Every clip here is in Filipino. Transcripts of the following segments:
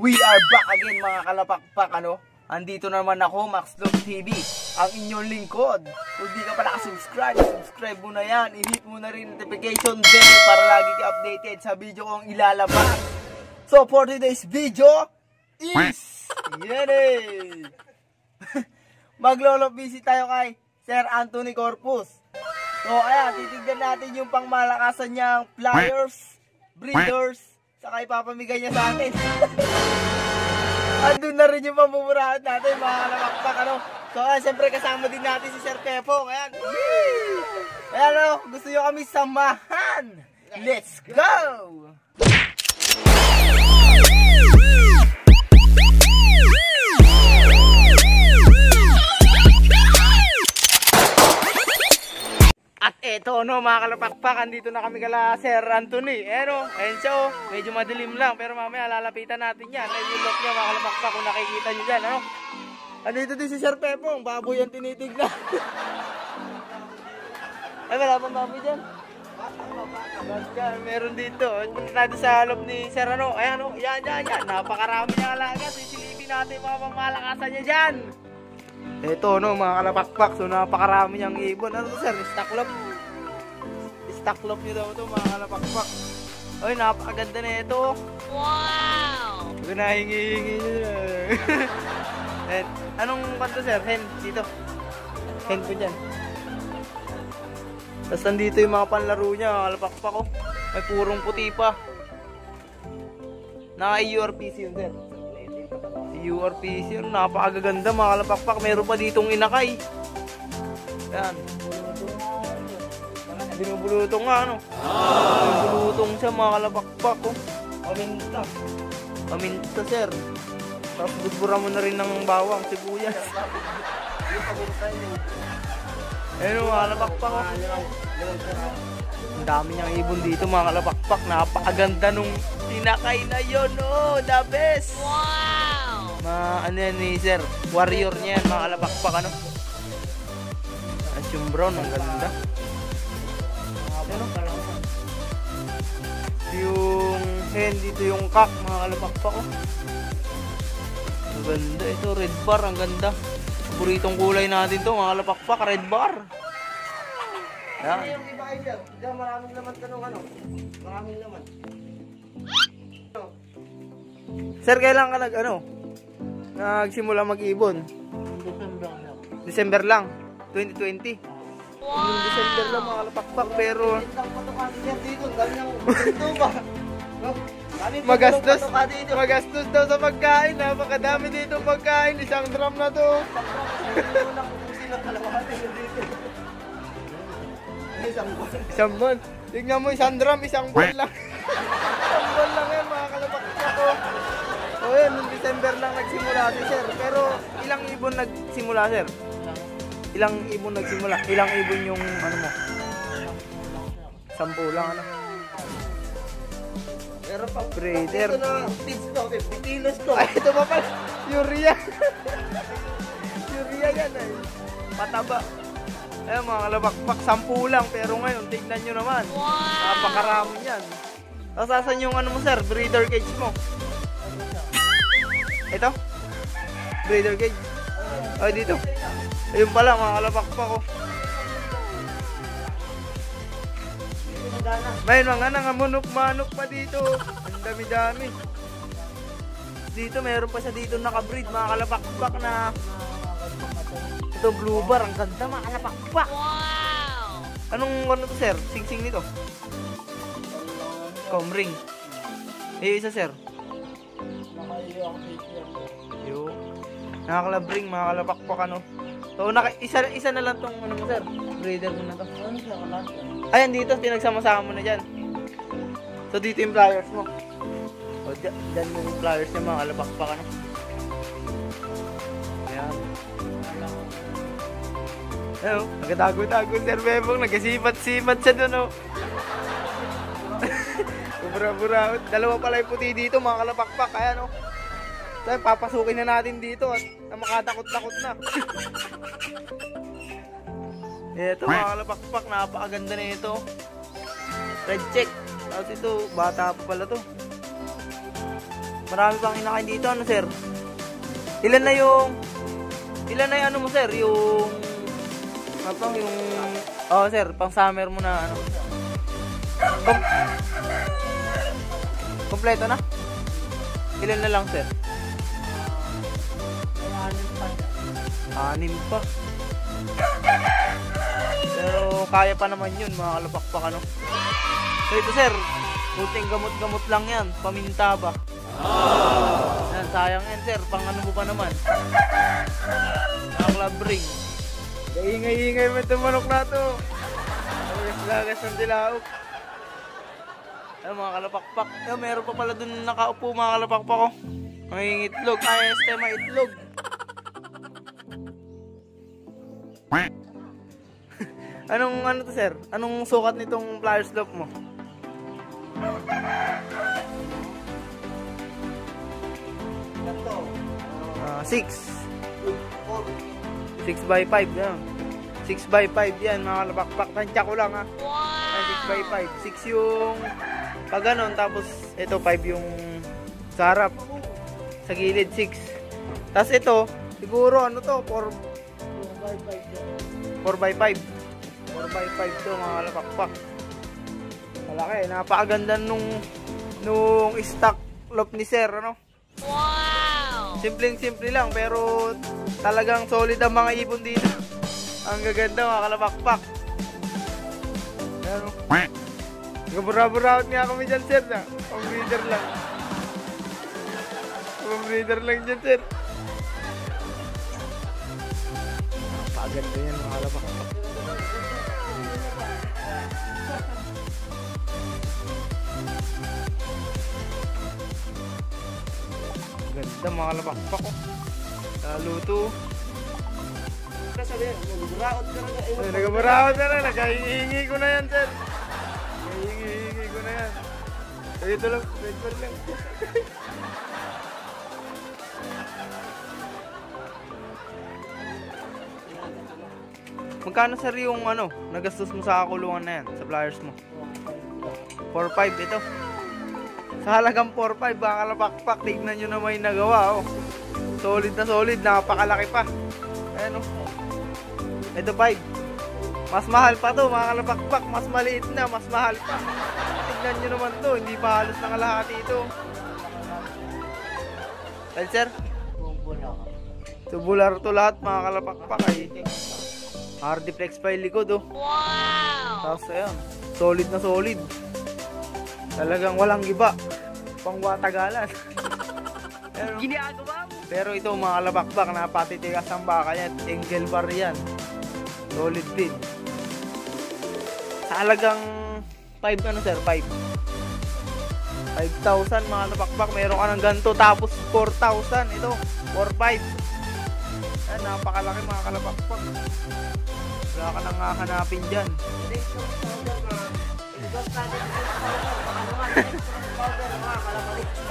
We are back again mga kalapakpak, ano? Andito naman ako, Maxlog TV, ang inyong lingkod. Kung di ka pa nakasubscribe, subscribe mo na yan. I-hit mo na rin notification bell para lagi ka updated sa video kong ilalabas. So for today's video is, yan eh, maglolo-visit tayo kay Sir Anthony Corpus. So ayan, titignan natin yung pangmalakasan niyang flyers, breeders, saka ipapamigay niya sa atin. Andun na rin yung pamumurahan natin mga kalapakpak, ano. So siyempre kasama din natin si Sir Pepo. Ayan, ayan o, gusto nyo kami samahan. Let's go! At eto no mga kalapakpak, andito na kami kala Sir Anthony. Ayan siya o, medyo madilim lang pero mamaya lalapitan natin yan. Ayan yung look niya mga kalapakpak kung nakikita nyo dyan, ano. Andito din si Sir Pepo, ang baboy ang tinitignan. Ay, wala pang baboy dyan. Meron dito. Nandito sa loob ni Sir ano. Ayan o, yan. Napakarami niyang alaga. Sisilipin natin mga pamalakasan niya dyan. Ito no mga kalapakpak, so napakarami niyang ibon. Ano to sir? Stacklop? Stacklop nyo daw ito mga kalapakpak. Ay, napakaganda na ito. Wow! Huwag na hingi-hingi nyo. Anong kanto sir? Hen dito. Hen ko dyan. Tapos nandito yung mga panlaro niya mga kalapakpak oh. May purong puti pa. Naka-URPC yun sir. URPC, napakaganda mga kalapakpak. Meron pa ditong inakay. Ayan. Binubulutong nga, ano? Binubulutong siya mga kalapakpak, oh. Paminta. Paminta, sir. Tapos budbura mo na rin ng bawang, sibuyas. Ayan mga kalapakpak, oh. Ang dami niyang ibon dito mga kalapakpak. Napakaganda nung inakay na yun, oh. The best! Wow! Ano yan ni sir, warrior niya yan mga kalapakpak, ano. At yung brown, ang ganda. Ano? Yung hen, dito yung cock mga kalapakpak, oh. Ang ganda, ito red bar, ang ganda. Paboritong kulay natin to mga kalapakpak, red bar. Yan. Yung iba ay dyan, maraming laman tanong, ano. Maraming laman. Sir, kailan ka nagsimula mag-ibon? December lang, 2020. Wow! Yung December lang mga kalapakpak, pero magastos daw sa pagkain. Napakadami dito pagkain, isang drum na to. Isang buwan. Tingnan mo, isang drum, isang buwan lang. Isang buwan lang yan mga kalapakpak ko. O yan, noong December lang nagsimula si sir. Pero ilang ibon nagsimula sir? Ilang ibon nagsimula? Ilang ibon yung ano mo? 10 lang ano? Pero pa breeder. Ito na, tips to, 50 kilos to. Ay, ito pa pala, urea. Urea yan ay. Pataba. Ayun mga kalapakpak, 10 lang. Pero ngayon, tignan nyo naman. Wow! Napakarami yan. Tapos asan yung ano mo sir, breeder cage mo? Ito? Breeder cage? Ay, dito. Ayun pala, mga kalapakpak ko. May mga nangamunok-manok pa dito. Ang dami-dami. Dito, meron pa siya dito nakabreed, mga kalapakpak na ito, blue bar. Ang ganda, mga kalapakpak. Wow! Anong ano to, sir? Sing-sing nito? Comring. Eh, isa, sir? Yo. Nakakalabring mga kalapakpak, ano. So isa na lang tong ano mo sir, breeder mo na to. Ayan dito, pinagsama-sama mo na dyan. So dito yung flyers mo. O dyan yung flyers niya mga kalapakpak, ano. Ayan. Ayan, nagatago-tago sir Bebong, nagasipat-sipat siya dun, oh. Bura-bura. Dalawa pala yung puti dito mga kalapakpak. Ayan o. So, papasukin na natin dito at makatakot-takot na. Ito mga kalapakpak. Napakaganda na ito. Red check. Tapos ito, bata pa pala to. Marami pang inakain dito, ano sir? Ilan na yung ano mo sir? Yung sir, pang summer mo na ano? Kompleto na? Ilan na lang sir? 6 pa. Pero kaya pa naman yun, mga kalapakpak ano. So ito sir, puting gamot-gamot lang yan, paminta ba? Yan, sayang yan sir, pang ano mo pa naman? Club ring. Ingay-ingay mo itong manok na to. Lagas ng dilaok. Ayun mga kalapakpak. Ayun, meron pa pala dun nakaupo mga kalapakpak ko. May itlog. Ay, estema itlog. Anong ano to sir? Anong sukat nitong flyer slope mo? 6 6x5 yan. 6x5 yan mga kalapakpak. Tansya ko lang ha. 6x5. 6 yung pag ganon. Tapos ito 5 yung sa harap. Sa gilid 6. Tapos ito siguro ano to 4x5 to mga kalapakpak. Malaki. Napakaganda nung stock loop ni sir ano. Wow! Simpleng-simple lang pero talagang solid ang mga ibon dito. Ang gaganda mga kalapakpak. Ayan o. Nagabura-buraot nga kami dyan sir na. Pang breeder lang dyan sir. Napakaganda yan mga kalapakpak. Ganda mga kalapakpak ko. Luto. Sabi, nagaburaot ka na. Nagaburaot ka na. Nagkahingi ko na yan, sir. Nagkahingi ko na yan. So, ito lang. Wait lang. Magkano sir yung ano, nagastos mo sa kulungan na yan, sa flyers mo? 4.5 ito. Sa halagang 4.5, baka kalapakpak, tignan nyo na may nagawa, oh. Solid na solid, napakalaki pa. Ayan, oh. Ito 5. Mas mahal pa to, mga kalapakpak, mas maliit na, mas mahal pa. Tignan nyo naman to, hindi pa halos nakalahati ito. Well, sir? Tubular to lahat, mga kalapakpak, ay. RD Flex file likod, oh. Wow! Tapos, ayan, solid na solid. Talagang walang iba. Pangwatagalan. Ginagawa mo. Pero ito mga kalabakbak, napatitigas ang baka yan. Angle bar yan. Solid din. Sa halagang 5 ano sir? 5,000 mga kalabakbak. Meron ka ng ganito. Tapos 4,000. Ito. 4,500. Yan, napakalaki mga kalabakbak. Wala ka nang hahanapin dyan.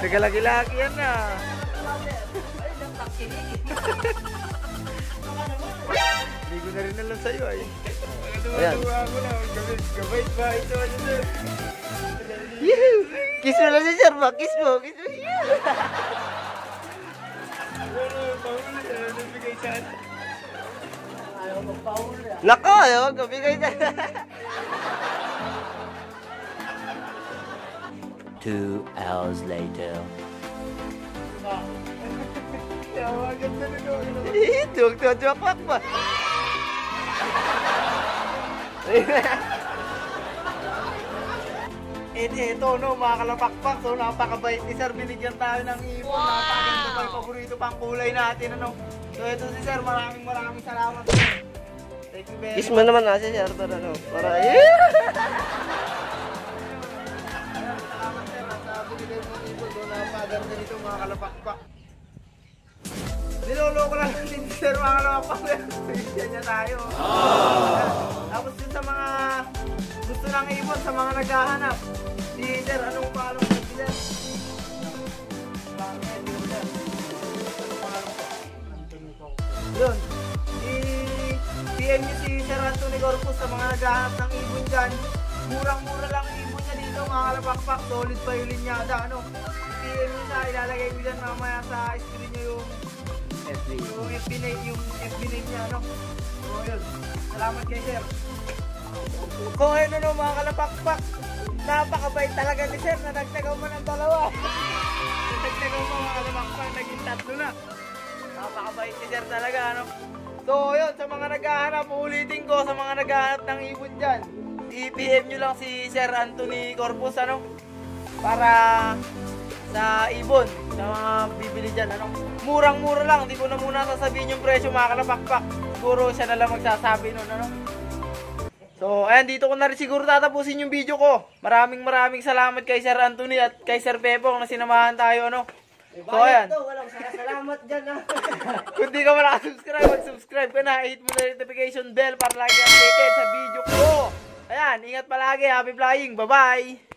Nagalagi-lagi yan na. Hindi ko na rin alam sa'yo ay. Ayan. Gabay ba ito? Kiss mo lang si sir ba? Kiss mo. Lako, ayaw magpabigay sa'yo. 2 hours later. Tuwag-tuwag pa. Ito no, mga kalapakpak. So napakabait ni sir. Binigyan tayo ng ibon. Wow! Napakaganda pa yung paborito pang kulay natin. Ano? So ito si sir. Maraming salamat. Thank you very much. Kiss mo naman na si Sir. Ano? Para Napaganda nito mga kalapakpak. Niloloko lang din sir mga kalapakpak. Pagkisya niya tayo. Tapos yun sa mga gusto ng ibon, sa mga naghahanap. Si sir, anong pangalan mo sir? Yun. I-PM niyo si Sir Anthony Corpus sa mga naghahanap ng ibon dyan. Murang-mura lang ibon niya dito mga kalapakpak. Solid pa yung linyada. Ano? i-PM nyo siya, ilalagay ko dyan mamaya sa screen nyo yung FB name niya, ano? So, yun. Salamat kay sir. So, ayun ano, mga kalapakpak. Napakabait talaga ni sir. Nadagdagan mo ng dalawa. Nadagdagan mo mga kalapakpak. Naging 3 na. Napakabait ni sir talaga, ano? So, yun. Sa mga naghahanap, ulitin ko sa mga naghahanap ng ibon dyan. I-PM nyo lang si Sir Anthony Corpus, ano? Para sa ibon, sa mga bibili dyan, ano? Murang-mura lang, hindi ko na muna sasabihin yung presyo, mga kalapakpak. Siguro siya na lang magsasabi nun, ano? So, ayan, dito ko na rin siguro tatapusin yung video ko. Maraming salamat kay Sir Anthony at kay Sir Pepong na sinamahan tayo, ano? So, ayan. Walang salamat dyan ha. Kung di ka wala subscribe, mag-subscribe ka na. Hit mo na notification bell para lagi updated sa video ko. Ayan, ingat palagi. Happy flying. Bye-bye!